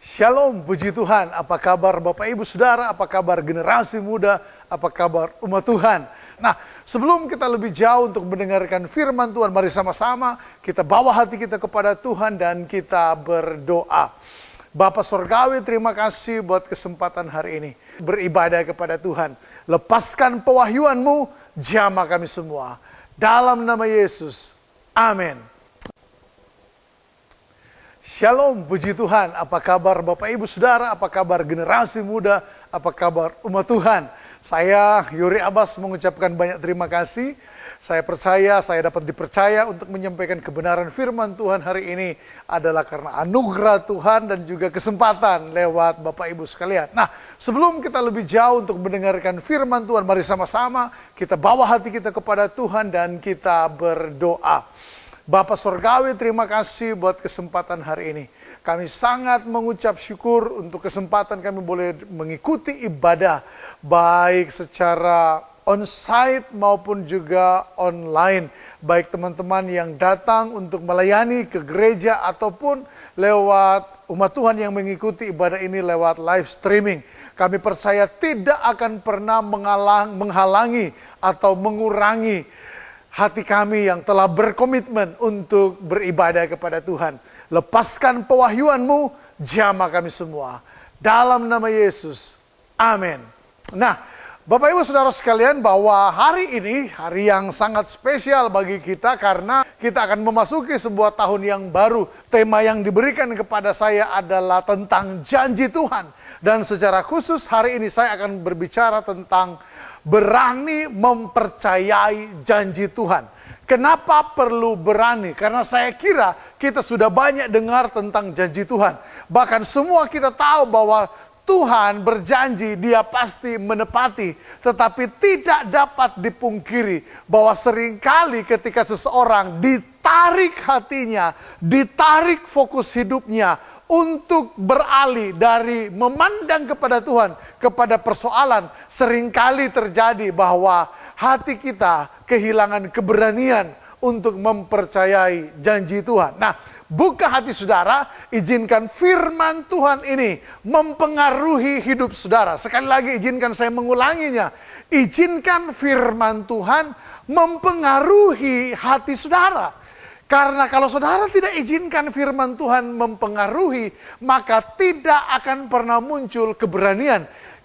Shalom, puji Tuhan. Apa kabar Bapak Ibu Saudara? Apa kabar generasi muda? Apa kabar umat Tuhan? Nah, sebelum kita lebih jauh untuk mendengarkan firman Tuhan, mari sama-sama kita bawa hati kita kepada Tuhan dan kita berdoa. Bapa Sorgawi, terima kasih buat kesempatan hari ini beribadah kepada Tuhan. Lepaskan pewahyuan-Mu, jamah kami semua. Dalam nama Yesus, amin. Shalom, puji Tuhan. Apa kabar Bapak Ibu Saudara? Apa kabar generasi muda? Apa kabar umat Tuhan? Saya Yuri Abbas mengucapkan banyak terima kasih. Saya percaya, saya dapat dipercaya untuk menyampaikan kebenaran firman Tuhan hari ini adalah karena anugerah Tuhan dan juga kesempatan lewat Bapak Ibu sekalian. Nah, sebelum kita lebih jauh untuk mendengarkan firman Tuhan, mari sama-sama kita bawa hati kita kepada Tuhan dan kita berdoa. Bapa Sorgawi, terima kasih buat kesempatan hari ini. Kami sangat mengucap syukur untuk kesempatan kami boleh mengikuti ibadah, baik secara on-site maupun juga online. Baik teman-teman yang datang untuk melayani ke gereja ataupun lewat umat Tuhan yang mengikuti ibadah ini lewat live streaming. Kami percaya tidak akan pernah menghalangi atau mengurangi hati kami yang telah berkomitmen untuk beribadah kepada Tuhan. Lepaskan pewahyuan-Mu, jamah kami semua. Dalam nama Yesus, amin. Nah, Bapak Ibu Saudara sekalian, bahwa hari ini, hari yang sangat spesial bagi kita karena kita akan memasuki sebuah tahun yang baru. Tema yang diberikan kepada saya adalah tentang janji Tuhan. Dan secara khusus hari ini saya akan berbicara tentang berani mempercayai janji Tuhan. Kenapa perlu berani? Karena saya kira kita sudah banyak dengar tentang janji Tuhan. Bahkan semua kita tahu bahwa Tuhan berjanji, Dia pasti menepati. Tetapi tidak dapat dipungkiri bahwa seringkali ketika seseorang ditarik hatinya, ditarik fokus hidupnya untuk beralih dari memandang kepada Tuhan, kepada persoalan, seringkali terjadi bahwa hati kita kehilangan keberanian untuk mempercayai janji Tuhan. Nah, buka hati saudara, izinkan firman Tuhan ini mempengaruhi hidup saudara. Sekali lagi izinkan saya mengulanginya. Izinkan firman Tuhan mempengaruhi hati saudara. Karena kalau saudara tidak izinkan firman Tuhan mempengaruhi, maka tidak akan pernah muncul keberanian.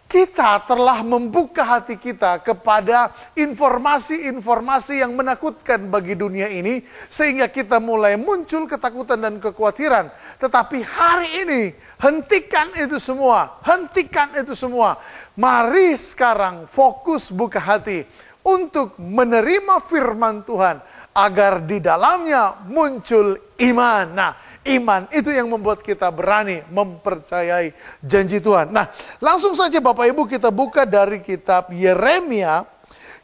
Kita telah membuka hati kita kepada informasi-informasi yang menakutkan bagi dunia ini, sehingga kita mulai muncul ketakutan dan kekhawatiran. Tetapi hari ini, hentikan itu semua, hentikan itu semua. Mari sekarang fokus buka hati untuk menerima firman Tuhan, agar di dalamnya muncul iman. Nah, iman itu yang membuat kita berani mempercayai janji Tuhan. Nah, langsung saja Bapak Ibu kita buka dari kitab Yeremia.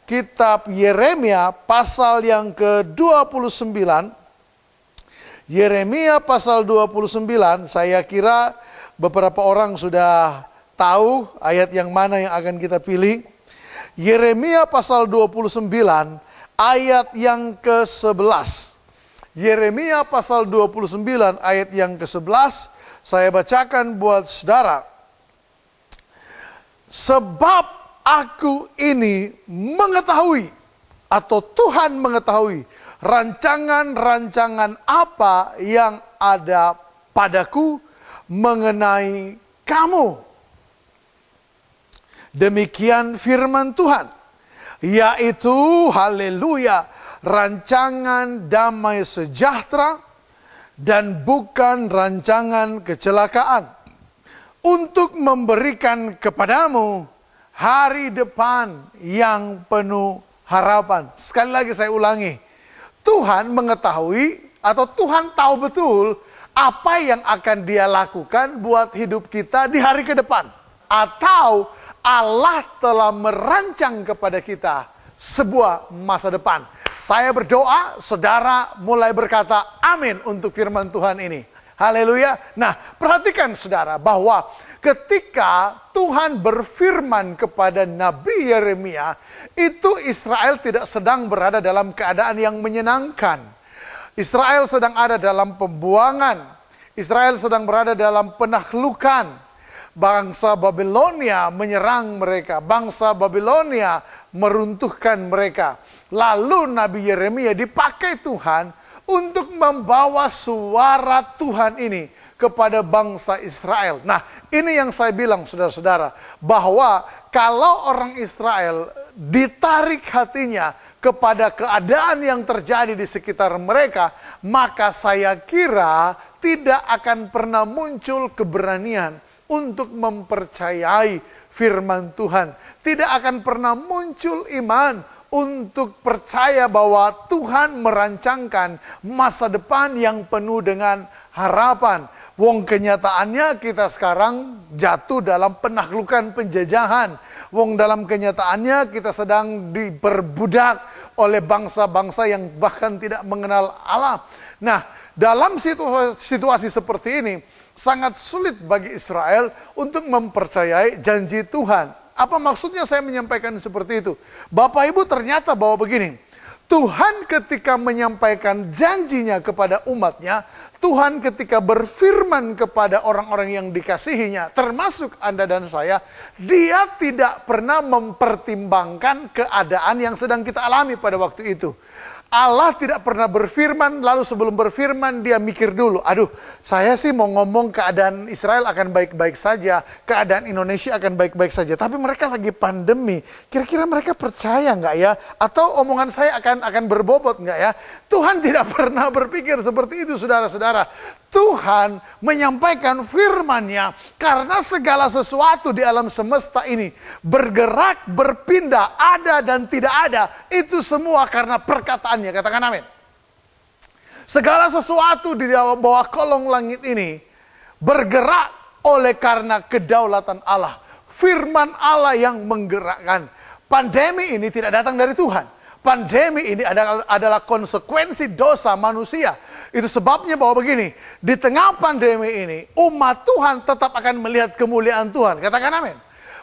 Kitab Yeremia pasal yang ke-29. Yeremia pasal 29, saya kira beberapa orang sudah tahu ayat yang mana yang akan kita pilih. Yeremia pasal 29 ayat yang ke-11. Yeremia pasal 29 ayat yang ke-11. Saya bacakan buat saudara. Sebab aku ini mengetahui, atau Tuhan mengetahui, rancangan-rancangan apa yang ada padaku mengenai kamu. Demikian firman Tuhan, yaitu, haleluya, rancangan damai sejahtera dan bukan rancangan kecelakaan, untuk memberikan kepadamu hari depan yang penuh harapan. Sekali lagi saya ulangi, Tuhan mengetahui atau Tuhan tahu betul apa yang akan Dia lakukan buat hidup kita di hari ke depan. Atau Allah telah merancang kepada kita sebuah masa depan. Saya berdoa, saudara mulai berkata amin untuk firman Tuhan ini. Haleluya. Nah, perhatikan saudara bahwa ketika Tuhan berfirman kepada Nabi Yeremia, itu Israel tidak sedang berada dalam keadaan yang menyenangkan. Israel sedang ada dalam pembuangan. Israel sedang berada dalam penaklukan. Bangsa Babilonia menyerang mereka. Bangsa Babilonia meruntuhkan mereka. Lalu Nabi Yeremia dipakai Tuhan untuk membawa suara Tuhan ini kepada bangsa Israel. Nah, ini yang saya bilang saudara-saudara, bahwa kalau orang Israel ditarik hatinya kepada keadaan yang terjadi di sekitar mereka, maka saya kira tidak akan pernah muncul keberanian untuk mempercayai firman Tuhan. Tidak akan pernah muncul iman untuk percaya bahwa Tuhan merancangkan masa depan yang penuh dengan harapan. Wong kenyataannya kita sekarang jatuh dalam penaklukan penjajahan. Wong dalam kenyataannya kita sedang diperbudak oleh bangsa-bangsa yang bahkan tidak mengenal Allah. Nah, dalam situasi seperti ini, sangat sulit bagi Israel untuk mempercayai janji Tuhan. Apa maksudnya saya menyampaikan seperti itu? Bapak Ibu, ternyata bahwa begini, Tuhan ketika menyampaikan janjinya kepada umatnya, Tuhan ketika berfirman kepada orang-orang yang dikasihinya, termasuk Anda dan saya, Dia tidak pernah mempertimbangkan keadaan yang sedang kita alami pada waktu itu. Allah tidak pernah berfirman, lalu sebelum berfirman dia mikir dulu, aduh saya sih mau ngomong keadaan Israel akan baik-baik saja, keadaan Indonesia akan baik-baik saja, tapi mereka lagi pandemi, kira-kira mereka percaya nggak ya? Atau omongan saya akan berbobot nggak ya? Tuhan tidak pernah berpikir seperti itu, saudara-saudara. Tuhan menyampaikan firman-Nya karena segala sesuatu di alam semesta ini bergerak, berpindah, ada dan tidak ada, itu semua karena perkataannya. Katakan amin. Segala sesuatu di bawah kolong langit ini bergerak oleh karena kedaulatan Allah. Firman Allah yang menggerakkan. Pandemi ini tidak datang dari Tuhan. Pandemi ini adalah konsekuensi dosa manusia. Itu sebabnya bahwa begini, di tengah pandemi ini, umat Tuhan tetap akan melihat kemuliaan Tuhan. Katakan amin.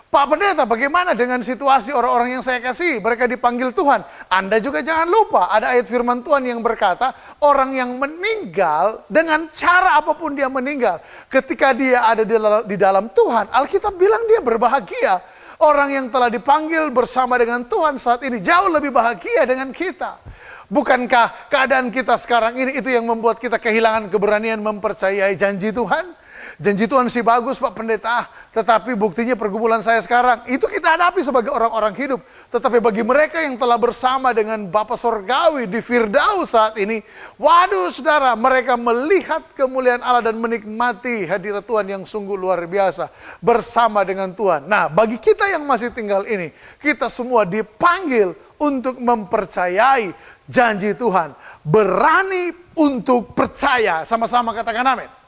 Pak Pendeta, bagaimana dengan situasi orang-orang yang saya kasih? Mereka dipanggil Tuhan. Anda juga jangan lupa, ada ayat firman Tuhan yang berkata, orang yang meninggal dengan cara apapun dia meninggal, ketika dia ada di dalam Tuhan, Alkitab bilang dia berbahagia. Orang yang telah dipanggil bersama dengan Tuhan saat ini jauh lebih bahagia dengan kita. Bukankah keadaan kita sekarang ini itu yang membuat kita kehilangan keberanian mempercayai janji Tuhan? Janji Tuhan sih bagus Pak Pendeta, tetapi buktinya pergumulan saya sekarang. Itu kita hadapi sebagai orang-orang hidup. Tetapi bagi mereka yang telah bersama dengan Bapa Sorgawi di Firdaus saat ini, waduh saudara, mereka melihat kemuliaan Allah dan menikmati hadirat Tuhan yang sungguh luar biasa bersama dengan Tuhan. Nah, bagi kita yang masih tinggal ini, kita semua dipanggil untuk mempercayai janji Tuhan. Berani untuk percaya. Sama-sama katakan amin.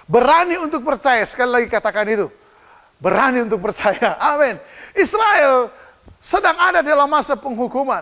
Berani untuk percaya, sekali lagi katakan itu. Berani untuk percaya, amin. Israel sedang ada dalam masa penghukuman.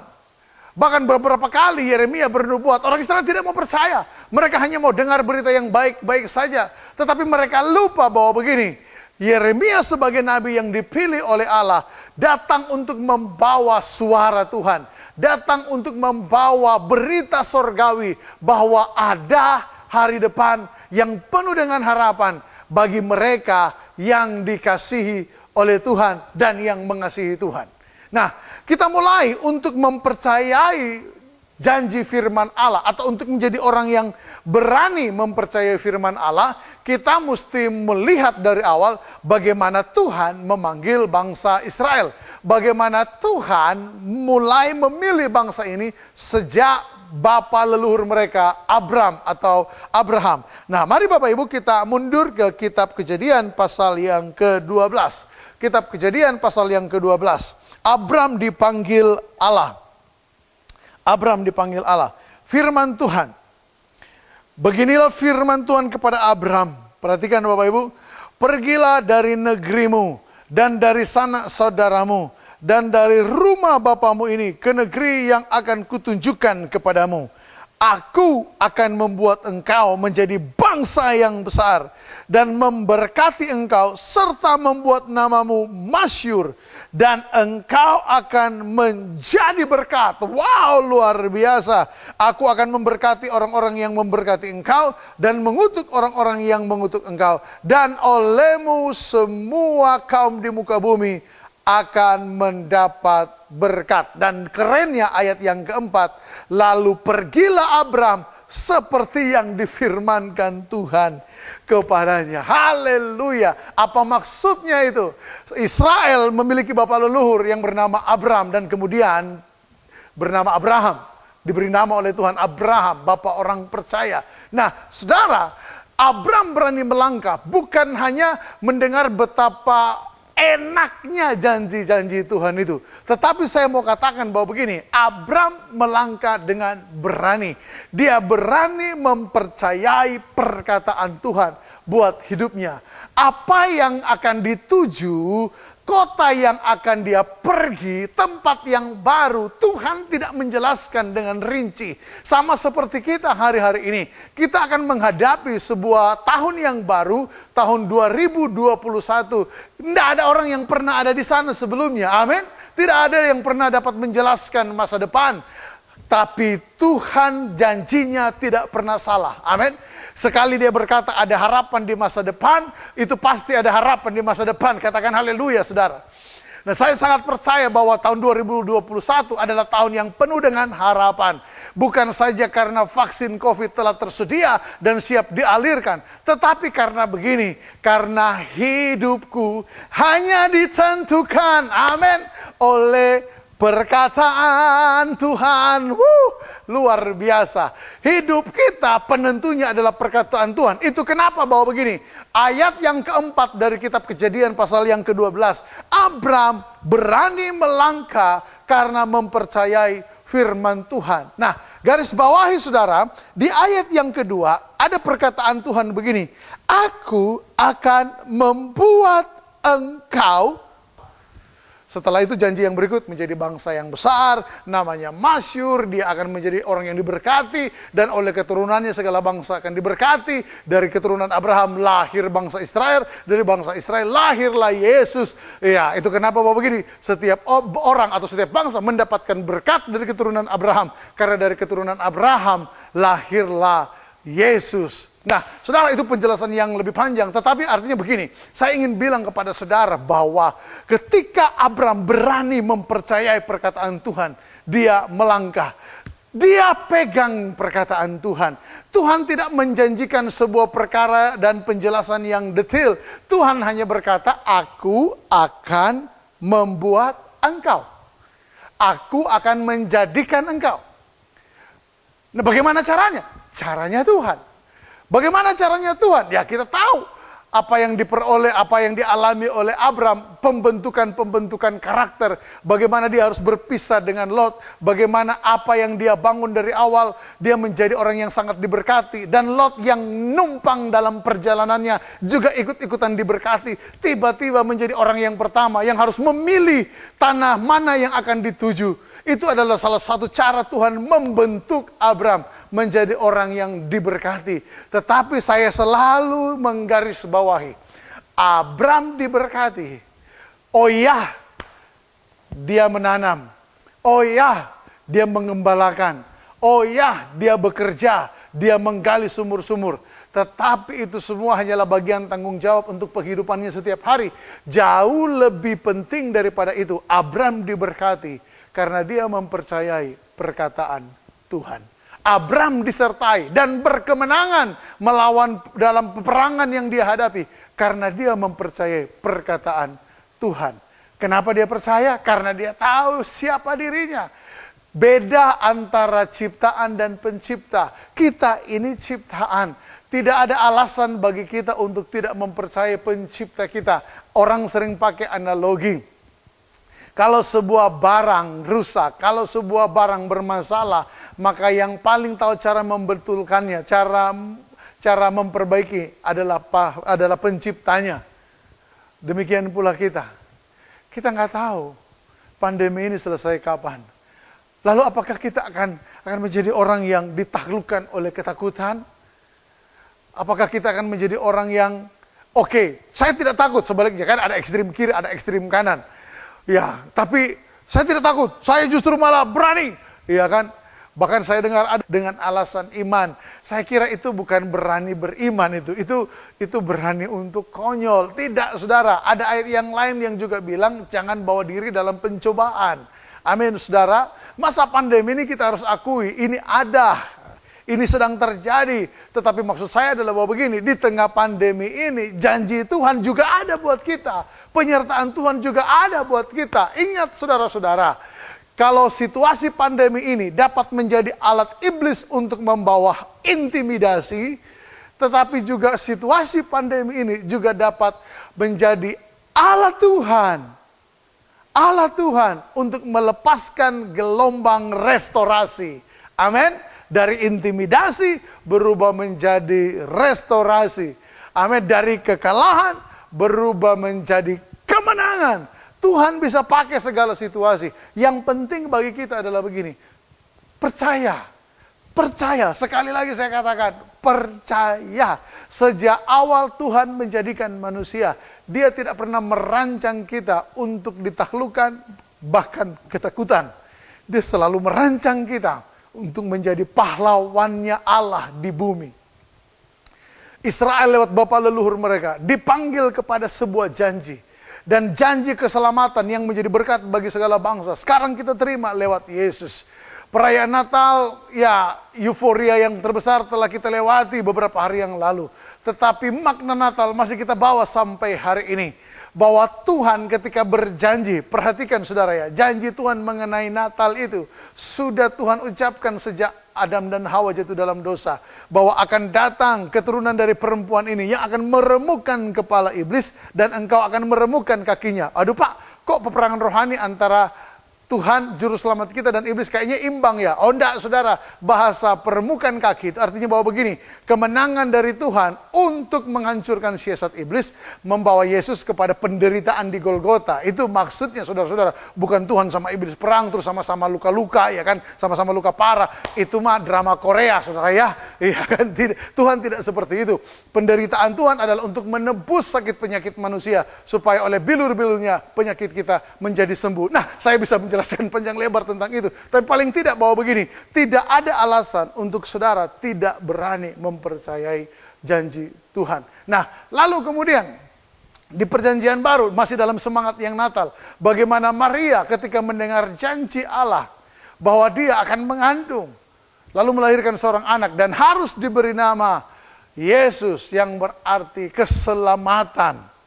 Bahkan beberapa kali Yeremia bernubuat, orang Israel tidak mau percaya. Mereka hanya mau dengar berita yang baik-baik saja. Tetapi mereka lupa bahwa begini, Yeremia sebagai nabi yang dipilih oleh Allah, datang untuk membawa suara Tuhan. Datang untuk membawa berita sorgawi bahwa ada hari depan yang penuh dengan harapan bagi mereka yang dikasihi oleh Tuhan dan yang mengasihi Tuhan. Nah, kita mulai untuk mempercayai janji firman Allah atau untuk menjadi orang yang berani mempercayai firman Allah, kita mesti melihat dari awal bagaimana Tuhan memanggil bangsa Israel. Bagaimana Tuhan mulai memilih bangsa ini sejak bapa leluhur mereka Abraham. Nah, mari Bapak Ibu kita mundur ke kitab Kejadian pasal yang ke-12. Kitab Kejadian pasal yang ke-12. Abram dipanggil Allah. Abram dipanggil Allah. Firman Tuhan. Beginilah firman Tuhan kepada Abram. Perhatikan Bapak Ibu. Pergilah dari negerimu dan dari sanak saudaramu dan dari rumah bapamu ini ke negeri yang akan kutunjukkan kepadamu. Aku akan membuat engkau menjadi bangsa yang besar dan memberkati engkau serta membuat namamu masyhur dan engkau akan menjadi berkat. Wow, luar biasa. Aku akan memberkati orang-orang yang memberkati engkau dan mengutuk orang-orang yang mengutuk engkau, dan olehmu semua kaum di muka bumi akan mendapat berkat. Dan kerennya ayat yang keempat, lalu pergilah Abram seperti yang difirmankan Tuhan kepadanya. Haleluya. Apa maksudnya itu? Israel memiliki bapa leluhur yang bernama Abram dan kemudian bernama Abraham. Diberi nama oleh Tuhan Abraham, bapa orang percaya. Nah, saudara, Abram berani melangkah bukan hanya mendengar betapa enaknya janji-janji Tuhan itu. Tetapi saya mau katakan bahwa begini, Abram melangkah dengan berani. Dia berani mempercayai perkataan Tuhan buat hidupnya. Apa yang akan dituju, kota yang akan dia pergi, tempat yang baru, Tuhan tidak menjelaskan dengan rinci. Sama seperti kita hari-hari ini. Kita akan menghadapi sebuah tahun yang baru, tahun 2021. Tidak ada orang yang pernah ada di sana sebelumnya. Amin. Tidak ada yang pernah dapat menjelaskan masa depan. Tapi Tuhan janjinya tidak pernah salah. Amin. Sekali dia berkata ada harapan di masa depan, itu pasti ada harapan di masa depan. Katakan haleluya, saudara. Nah, saya sangat percaya bahwa tahun 2021 adalah tahun yang penuh dengan harapan. Bukan saja karena vaksin COVID telah tersedia dan siap dialirkan. Tetapi karena begini, karena hidupku hanya ditentukan, amin, oleh perkataan Tuhan. Luar biasa. Hidup kita penentunya adalah perkataan Tuhan. Itu kenapa bahwa begini, ayat yang keempat dari kitab Kejadian pasal yang ke-12. Abram berani melangkah karena mempercayai firman Tuhan. Nah, garis bawahi saudara, di ayat yang kedua ada perkataan Tuhan begini, aku akan membuat engkau. Setelah itu janji yang berikut, menjadi bangsa yang besar, namanya masyhur, dia akan menjadi orang yang diberkati, dan oleh keturunannya segala bangsa akan diberkati. Dari keturunan Abraham lahir bangsa Israel, dari bangsa Israel lahirlah Yesus. Ya, itu kenapa Bapak begini, setiap orang atau setiap bangsa mendapatkan berkat dari keturunan Abraham, karena dari keturunan Abraham lahirlah Yesus. Nah, saudara, itu penjelasan yang lebih panjang, tetapi artinya begini, saya ingin bilang kepada saudara bahwa ketika Abram berani mempercayai perkataan Tuhan, dia melangkah, dia pegang perkataan Tuhan. Tuhan tidak menjanjikan sebuah perkara dan penjelasan yang detail. Tuhan hanya berkata, aku akan membuat engkau. Aku akan menjadikan engkau. Nah, bagaimana caranya? Caranya Tuhan. Bagaimana caranya Tuhan? Ya, kita tahu apa yang diperoleh, apa yang dialami oleh Abram, pembentukan karakter, bagaimana dia harus berpisah dengan Lot, bagaimana apa yang dia bangun dari awal, dia menjadi orang yang sangat diberkati, dan Lot yang numpang dalam perjalanannya juga ikut-ikutan diberkati, tiba-tiba menjadi orang yang pertama yang harus memilih tanah mana yang akan dituju. Itu adalah salah satu cara Tuhan membentuk Abram menjadi orang yang diberkati. Tetapi saya selalu menggarisbawahi, Abram diberkati. Oh ya, dia menanam. Oh ya, dia mengembalakan. Oh ya, dia bekerja. Dia menggali sumur-sumur. Tetapi itu semua hanyalah bagian tanggung jawab untuk penghidupannya setiap hari. Jauh lebih penting daripada itu, Abram diberkati karena dia mempercayai perkataan Tuhan. Abram disertai dan berkemenangan melawan dalam peperangan yang dia hadapi karena dia mempercayai perkataan Tuhan. Kenapa dia percaya? Karena dia tahu siapa dirinya. Beda antara ciptaan dan pencipta. Kita ini ciptaan. Tidak ada alasan bagi kita untuk tidak mempercayai pencipta kita. Orang sering pakai analogi. Kalau sebuah barang rusak, kalau sebuah barang bermasalah, maka yang paling tahu cara membetulkannya, cara memperbaiki adalah penciptanya. Demikian pula kita. Kita nggak tahu pandemi ini selesai kapan. Lalu apakah kita akan menjadi orang yang ditaklukkan oleh ketakutan? Apakah kita akan menjadi orang yang oke, saya tidak takut, sebaliknya kan ada ekstrim kiri, ada ekstrim kanan. Ya, tapi saya tidak takut, saya justru malah berani. Ya kan? Bahkan saya dengar ada dengan alasan iman. Saya kira itu bukan berani beriman itu berani untuk konyol. Tidak, saudara, ada ayat yang lain yang juga bilang jangan bawa diri dalam pencobaan. Amin, saudara. Masa pandemi ini kita harus akui, ini ada. Ini sedang terjadi, tetapi maksud saya adalah bahwa begini, di tengah pandemi ini, janji Tuhan juga ada buat kita. Penyertaan Tuhan juga ada buat kita. Ingat saudara-saudara, kalau situasi pandemi ini dapat menjadi alat iblis untuk membawa intimidasi, tetapi juga situasi pandemi ini juga dapat menjadi alat Tuhan. Alat Tuhan untuk melepaskan gelombang restorasi. Amin. Dari intimidasi berubah menjadi restorasi. Amin. Dari kekalahan berubah menjadi kemenangan. Tuhan bisa pakai segala situasi. Yang penting bagi kita adalah begini. Percaya. Percaya. Sekali lagi saya katakan. Percaya. Sejak awal Tuhan menjadikan manusia. Dia tidak pernah merancang kita untuk ditaklukkan. Bahkan ketakutan. Dia selalu merancang kita untuk menjadi pahlawannya Allah di bumi. Israel lewat bapa leluhur mereka dipanggil kepada sebuah janji. Dan janji keselamatan yang menjadi berkat bagi segala bangsa. Sekarang kita terima lewat Yesus. Perayaan Natal, ya euforia yang terbesar telah kita lewati beberapa hari yang lalu. Tetapi makna Natal masih kita bawa sampai hari ini. Bahwa Tuhan ketika berjanji, perhatikan saudara ya, janji Tuhan mengenai Natal itu sudah Tuhan ucapkan sejak Adam dan Hawa jatuh dalam dosa. Bahwa akan datang keturunan dari perempuan ini yang akan meremukkan kepala iblis dan engkau akan meremukkan kakinya. Aduh Pak, kok peperangan rohani antara Tuhan, juru selamat kita dan iblis kayaknya imbang ya. Oh enggak saudara, bahasa permukaan kaki itu artinya bahwa begini, kemenangan dari Tuhan untuk menghancurkan siasat iblis, membawa Yesus kepada penderitaan di Golgota. Itu maksudnya saudara-saudara, bukan Tuhan sama iblis perang terus sama-sama luka-luka ya kan, sama-sama luka parah. Itu mah drama Korea saudara ya. Iya kan, Tuhan tidak seperti itu. Penderitaan Tuhan adalah untuk menebus sakit penyakit manusia supaya oleh bilur-bilurnya penyakit kita menjadi sembuh. Nah, saya bisa menjelaskan panjang lebar tentang itu. Tapi paling tidak bahwa begini, tidak ada alasan untuk saudara tidak berani mempercayai janji Tuhan. Nah, lalu kemudian di perjanjian baru, masih dalam semangat yang Natal, bagaimana Maria ketika mendengar janji Allah bahwa dia akan mengandung, lalu melahirkan seorang anak dan harus diberi nama Yesus yang berarti keselamatan.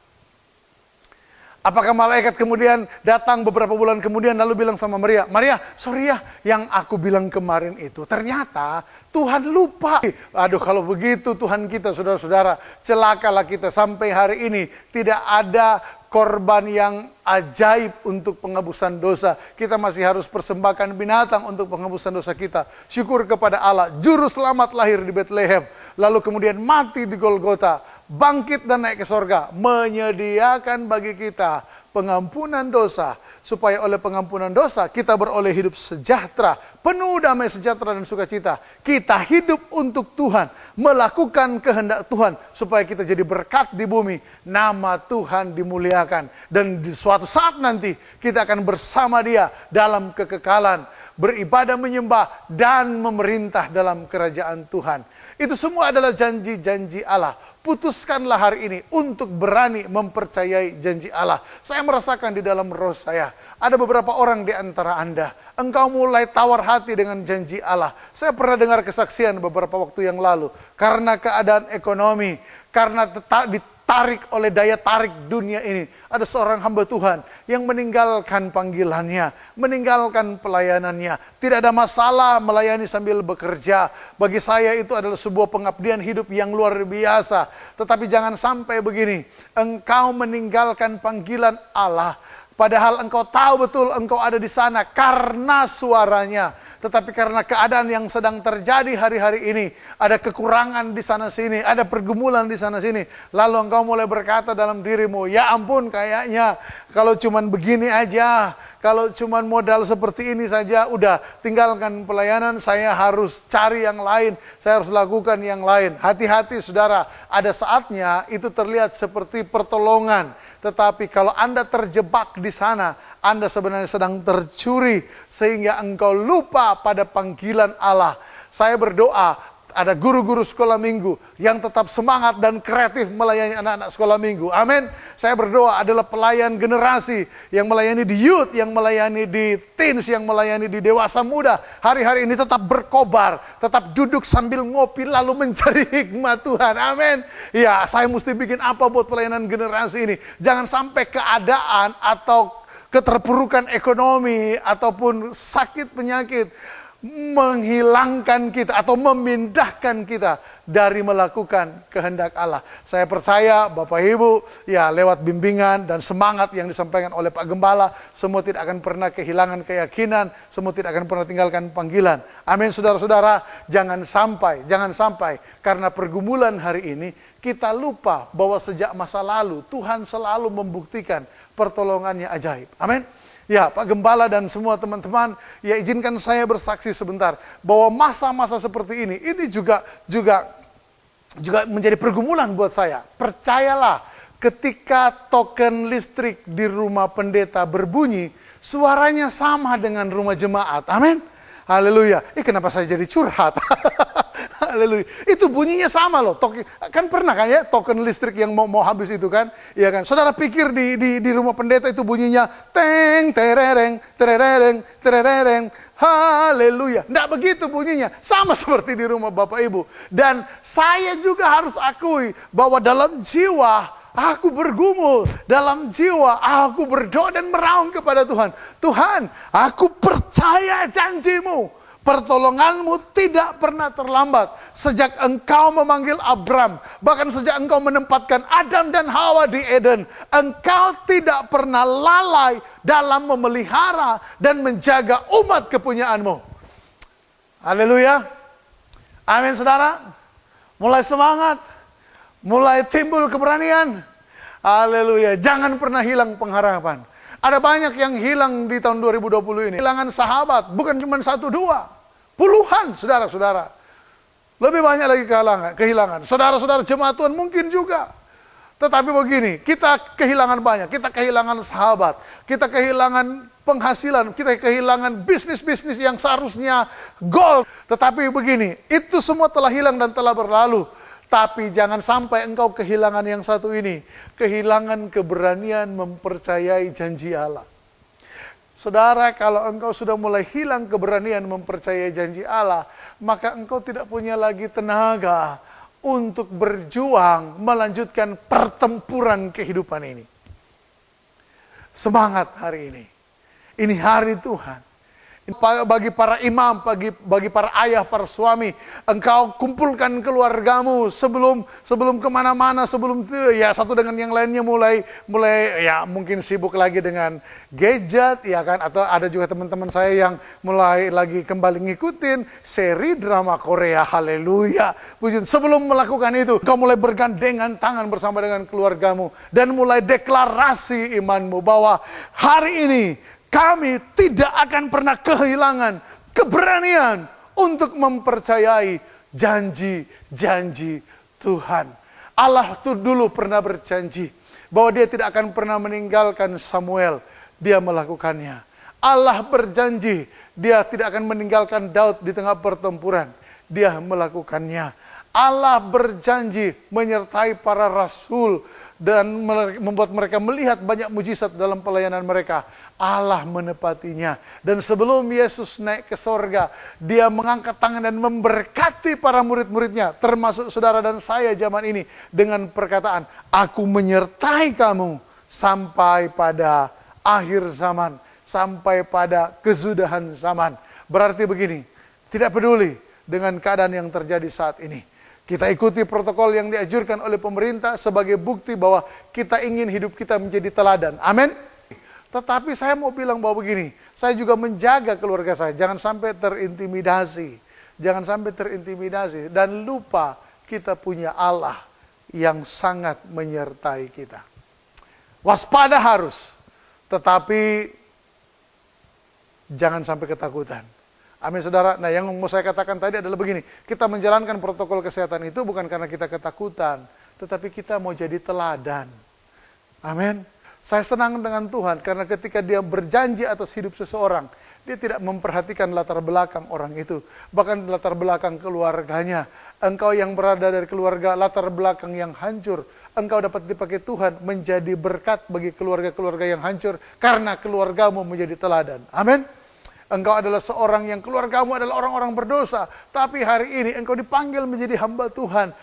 Apakah malaikat kemudian datang beberapa bulan kemudian lalu bilang sama Maria, Maria, sorry ya, yang aku bilang kemarin itu ternyata Tuhan lupa. Aduh, kalau begitu Tuhan kita, saudara-saudara, celakalah kita sampai hari ini tidak ada korban yang ajaib untuk penghapusan dosa. Kita masih harus persembahkan binatang untuk penghapusan dosa kita. Syukur kepada Allah, juru selamat lahir di Bethlehem, lalu kemudian mati di Golgota, bangkit dan naik ke sorga, menyediakan bagi kita pengampunan dosa, supaya oleh pengampunan dosa kita beroleh hidup sejahtera, penuh damai sejahtera dan sukacita. Kita hidup untuk Tuhan, melakukan kehendak Tuhan, supaya kita jadi berkat di bumi, nama Tuhan dimuliakan, dan di suatu saat nanti kita akan bersama Dia dalam kekekalan, beribadah menyembah dan memerintah dalam kerajaan Tuhan. Itu semua adalah janji-janji Allah. Putuskanlah hari ini untuk berani mempercayai janji Allah. Saya merasakan di dalam roh saya, ada beberapa orang di antara Anda, engkau mulai tawar hati dengan janji Allah. Saya pernah dengar kesaksian beberapa waktu yang lalu, karena keadaan ekonomi, karena ditarik oleh daya tarik dunia ini, ada seorang hamba Tuhan yang meninggalkan panggilannya, meninggalkan pelayanannya. Tidak ada masalah melayani sambil bekerja. Bagi saya itu adalah sebuah pengabdian hidup yang luar biasa. Tetapi jangan sampai begini, engkau meninggalkan panggilan Allah, padahal engkau tahu betul engkau ada di sana karena suaranya. Tetapi karena keadaan yang sedang terjadi hari-hari ini, ada kekurangan di sana-sini, ada pergumulan di sana-sini, lalu engkau mulai berkata dalam dirimu, ya ampun, kayaknya kalau cuman begini aja, kalau cuman modal seperti ini saja, udah tinggalkan pelayanan, saya harus cari yang lain, saya harus lakukan yang lain. Hati-hati saudara, ada saatnya itu terlihat seperti pertolongan. Tetapi kalau Anda terjebak di sana, Anda sebenarnya sedang tercuri, sehingga engkau lupa pada panggilan Allah. Saya berdoa, ada guru-guru sekolah minggu yang tetap semangat dan kreatif melayani anak-anak sekolah minggu. Amin. Saya berdoa adalah pelayan generasi yang melayani di youth, yang melayani di teens, yang melayani di dewasa muda. Hari-hari ini tetap berkobar, tetap duduk sambil ngopi lalu mencari hikmat Tuhan. Amin. Ya, saya mesti bikin apa buat pelayanan generasi ini. Jangan sampai keadaan atau keterpurukan ekonomi ataupun sakit penyakit menghilangkan kita atau memindahkan kita dari melakukan kehendak Allah. Saya percaya Bapak Ibu, ya lewat bimbingan dan semangat yang disampaikan oleh Pak Gembala, semua tidak akan pernah kehilangan keyakinan, semua tidak akan pernah tinggalkan panggilan. Amin saudara-saudara, jangan sampai karena pergumulan hari ini kita lupa bahwa sejak masa lalu Tuhan selalu membuktikan pertolongannya ajaib. Amin. Ya, Pak Gembala dan semua teman-teman, ya izinkan saya bersaksi sebentar bahwa masa-masa seperti ini juga menjadi pergumulan buat saya. Percayalah, ketika token listrik di rumah pendeta berbunyi, suaranya sama dengan rumah jemaat. Amin. Haleluya. Kenapa saya jadi curhat? Haleluya. Itu bunyinya sama loh. Kan pernah kan ya token listrik yang mau habis itu kan? Iya kan? Saudara pikir di rumah pendeta itu bunyinya teng terereng terereng terereng. Haleluya. Nggak begitu bunyinya. Sama seperti di rumah Bapak Ibu. Dan saya juga harus akui bahwa dalam jiwa aku bergumul, dalam jiwa aku berdoa dan meraung kepada Tuhan. Tuhan, aku percaya janjimu. Pertolonganmu tidak pernah terlambat. Sejak engkau memanggil Abram, bahkan sejak engkau menempatkan Adam dan Hawa di Eden, engkau tidak pernah lalai dalam memelihara dan menjaga umat kepunyaanmu. Haleluya. Amin saudara. Mulai semangat, mulai timbul keberanian. Haleluya. Jangan pernah hilang pengharapan. Ada banyak yang hilang di tahun 2020 ini. Kehilangan sahabat, bukan cuma 1, 2. Puluhan saudara-saudara. Lebih banyak lagi kehilangan. Saudara-saudara jemaat Tuhan mungkin juga. Tetapi begini, kita kehilangan banyak. Kita kehilangan sahabat. Kita kehilangan penghasilan. Kita kehilangan bisnis-bisnis yang seharusnya gold. Tetapi begini, itu semua telah hilang dan telah berlalu. Tapi jangan sampai engkau kehilangan yang satu ini. Kehilangan keberanian mempercayai janji Allah. Saudara, kalau engkau sudah mulai hilang keberanian mempercayai janji Allah, maka engkau tidak punya lagi tenaga untuk berjuang melanjutkan pertempuran kehidupan ini. Semangat hari ini. Ini hari Tuhan. Bagi para imam, bagi para ayah, para suami, engkau kumpulkan keluargamu sebelum kemana-mana, sebelum ya satu dengan yang lainnya mulai ya mungkin sibuk lagi dengan gadget, ya kan? Atau ada juga teman-teman saya yang mulai lagi kembali ngikutin seri drama Korea. Haleluya. Puji. Sebelum melakukan itu, engkau mulai bergandengan tangan bersama dengan keluargamu dan mulai deklarasi imanmu bahwa hari ini kami tidak akan pernah kehilangan keberanian untuk mempercayai janji-janji Tuhan. Allah tuh dulu pernah berjanji bahwa dia tidak akan pernah meninggalkan Samuel. Dia melakukannya. Allah berjanji dia tidak akan meninggalkan Daud di tengah pertempuran. Dia melakukannya. Allah berjanji menyertai para rasul dan membuat mereka melihat banyak mujizat dalam pelayanan mereka. Allah menepatinya. Dan sebelum Yesus naik ke sorga, dia mengangkat tangan dan memberkati para murid-muridnya, termasuk saudara dan saya zaman ini, dengan perkataan, aku menyertai kamu sampai pada akhir zaman, sampai pada kesudahan zaman. Berarti begini, tidak peduli dengan keadaan yang terjadi saat ini. Kita ikuti protokol yang dianjurkan oleh pemerintah sebagai bukti bahwa kita ingin hidup kita menjadi teladan. Amin. Tetapi saya mau bilang bahwa begini, saya juga menjaga keluarga saya. Jangan sampai terintimidasi. Jangan sampai terintimidasi. Dan lupa kita punya Allah yang sangat menyertai kita. Waspada harus. Tetapi jangan sampai ketakutan. Amin saudara. Nah yang mau saya katakan tadi adalah begini, kita menjalankan protokol kesehatan itu bukan karena kita ketakutan, tetapi kita mau jadi teladan. Amin. Saya senang dengan Tuhan karena ketika dia berjanji atas hidup seseorang, dia tidak memperhatikan latar belakang orang itu, bahkan latar belakang keluarganya. Engkau yang berada dari keluarga latar belakang yang hancur, engkau dapat dipakai Tuhan menjadi berkat bagi keluarga-keluarga yang hancur karena keluargamu menjadi teladan. Amin. Engkau adalah seorang yang keluargamu adalah orang-orang berdosa, tapi hari ini engkau dipanggil menjadi hamba Tuhan.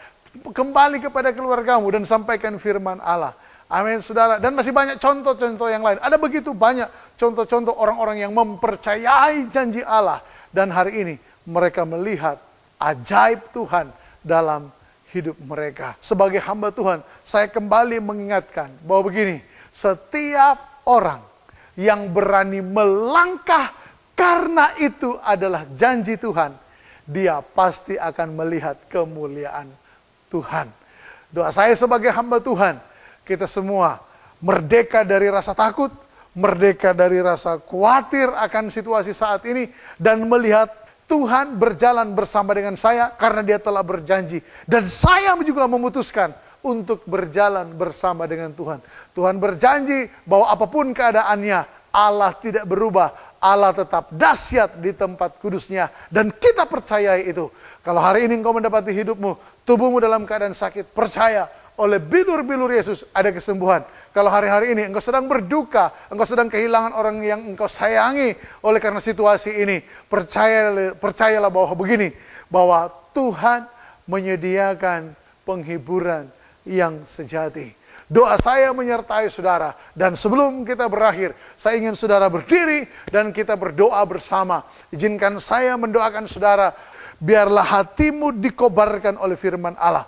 Kembali kepada keluargamu dan sampaikan firman Allah. Amin saudara. Dan masih banyak contoh-contoh yang lain. Ada begitu banyak contoh-contoh orang-orang yang mempercayai janji Allah. Dan hari ini mereka melihat ajaib Tuhan dalam hidup mereka. Sebagai hamba Tuhan, saya kembali mengingatkan bahwa begini, setiap orang yang berani melangkah karena itu adalah janji Tuhan, dia pasti akan melihat kemuliaan Tuhan. Doa saya sebagai hamba Tuhan, kita semua merdeka dari rasa takut, merdeka dari rasa khawatir akan situasi saat ini, dan melihat Tuhan berjalan bersama dengan saya karena dia telah berjanji. Dan saya juga memutuskan untuk berjalan bersama dengan Tuhan. Tuhan berjanji bahwa apapun keadaannya, Allah tidak berubah. Allah tetap dahsyat di tempat kudusnya. Dan kita percayai itu. Kalau hari ini engkau mendapati hidupmu, tubuhmu dalam keadaan sakit, percaya oleh bilur-bilur Yesus ada kesembuhan. Kalau hari-hari ini engkau sedang berduka, engkau sedang kehilangan orang yang engkau sayangi oleh karena situasi ini, percayalah bahwa begini, bahwa Tuhan menyediakan penghiburan yang sejati. Doa saya menyertai saudara, dan sebelum kita berakhir, saya ingin saudara berdiri dan kita berdoa bersama. Izinkan saya mendoakan saudara, biarlah hatimu dikobarkan oleh firman Allah.